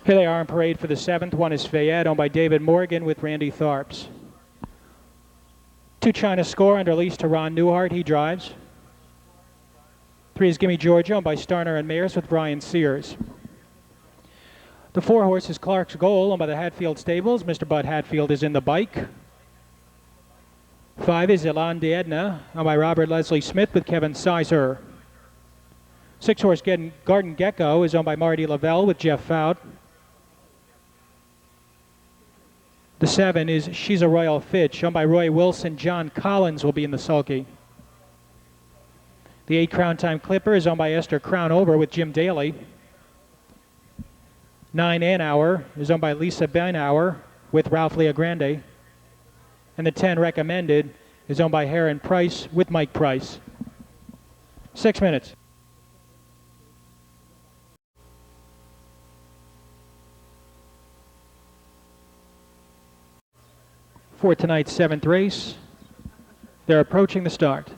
Here they are in parade for the 7th. One is Fayette, owned by David Morgan with Randy Tharps. 2 China Score under lease to Ron Newhart. He drives. 3 is Gimme Georgia, owned by Starner and Mayers with Brian Sears. The 4 horse is Clark's Goal, owned by the Hatfield Stables. Mr. Bud Hatfield is in the bike. 5 is Elan de Edna, owned by Robert Leslie Smith with Kevin Sizer. 6 horse Garden Gecko is owned by Marty Lavelle with Jeff Fout. The 7 is She's a Royal Fitch, owned by Roy Wilson. John Collins will be in the sulky. The 8 Crown Time Clipper is owned by Esther Crownover with Jim Daly. 9 An Hour is owned by Lisa Benauer with Ralph Leogrande. And the 10 Recommended is owned by Heron Price with Mike Price. 6 minutes. For tonight's 7th race, they're approaching the start.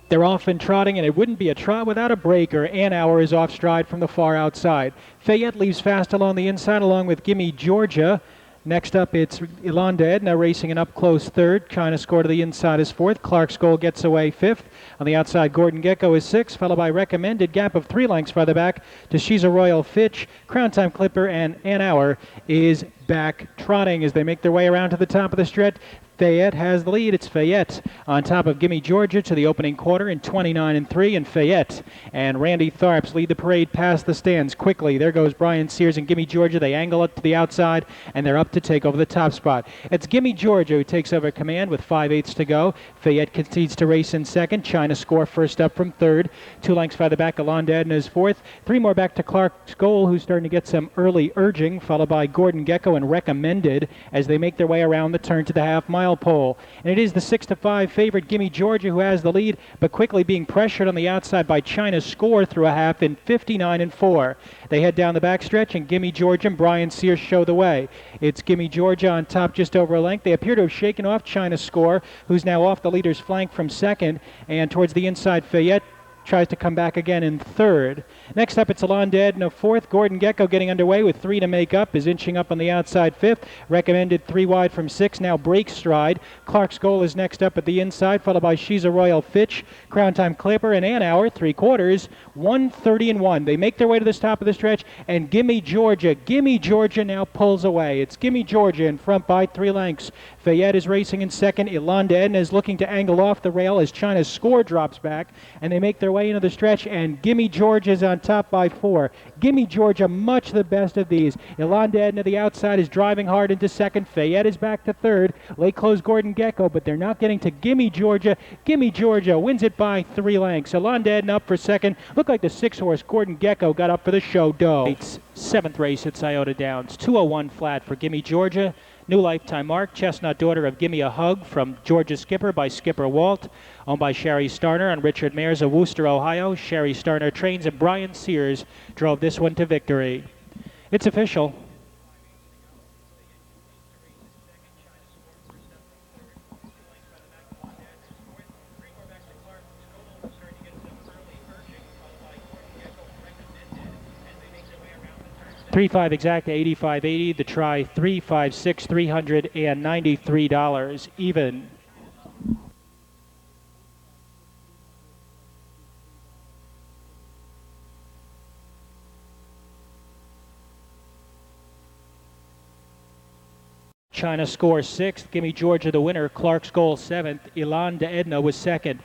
They're off and trotting, and it wouldn't be a trot without a breaker. An Hour is off stride from the far outside. Fayette leaves fast along the inside, along with Gimme Georgia. Next up, it's Elan de Edna racing an up-close 3rd. China Score to the inside is 4th. Clark's Goal gets away 5th. On the outside, Gordon Gecko is 6th, followed by Recommended. Gap of 3 lengths farther back to She's a Royal Fitch. Crown Time Clipper and An Hour is back trotting as they make their way around to the top of the stretch. Fayette has the lead. It's Fayette on top of Gimme Georgia to the opening quarter in 29-3, and Fayette and Randy Tharps lead the parade past the stands quickly. There goes Brian Sears and Gimme Georgia. They angle it to the outside, and they're up to take over the top spot. It's Gimme Georgia who takes over command with 5/8 to go. Fayette concedes to race in 2nd. China Score first up from 3rd. 2 lengths farther back, Elan de Edna is 4th. 3 more back to Clark's Goal, who's starting to get some early urging, followed by Gordon Gecko and Recommended as they make their way around the turn to the half-mile pole. And it is the 6-5 favorite Gimme Georgia who has the lead, but quickly being pressured on the outside by China Score through a half in 59-4. They head down the backstretch, and Gimme Georgia and Brian Sears show the way. It's Gimme Georgia on top just over a length. They appear to have shaken off China Score, who's now off the leader's flank from 2nd, and towards the inside, Fayette tries to come back again in 3rd. Next up, it's Elan de Edna 4th. Gordon Gecko getting underway with 3 to make up, is inching up on the outside 5th. Recommended 3 wide from 6, now breaks stride. Clark's Goal is next up at the inside, followed by She's a Royal Fitch, Crown Time Clipper, and An Hour, 3/4, 1:30-1. They make their way to the top of the stretch, and Gimme Georgia now pulls away. It's Gimme Georgia in front by 3 lengths. Fayette is racing in 2nd. Elan de Edna is looking to angle off the rail as China's Score drops back, and they make their way into the stretch, and Gimme Georgia is on top by 4. Gimme Georgia, much the best of these. Elan de Edna, the outside, is driving hard into 2nd. Fayette is back to 3rd. Late close Gordon Gecko, but they're not getting to Gimme Georgia. Gimme Georgia wins it by 3 lengths. Elan de Edna up for 2nd. Looked like the 6 horse Gordon Gecko got up for the show dough. It's 7th race at Scioto Downs. 2:01 flat for Gimme Georgia. New lifetime mark, Chestnut Daughter of Gimme a Hug from Georgia Skipper by Skipper Walt, owned by Sherry Starner and Richard Mayers of Wooster, Ohio. Sherry Starner trains, and Brian Sears drove this one to victory. It's official. $3.5 exact to $85.80. The try $3.56, $393 even. China Score 6th. Gimme Georgia the winner. Clark's Goal 7th. Elan de Edna was 2nd.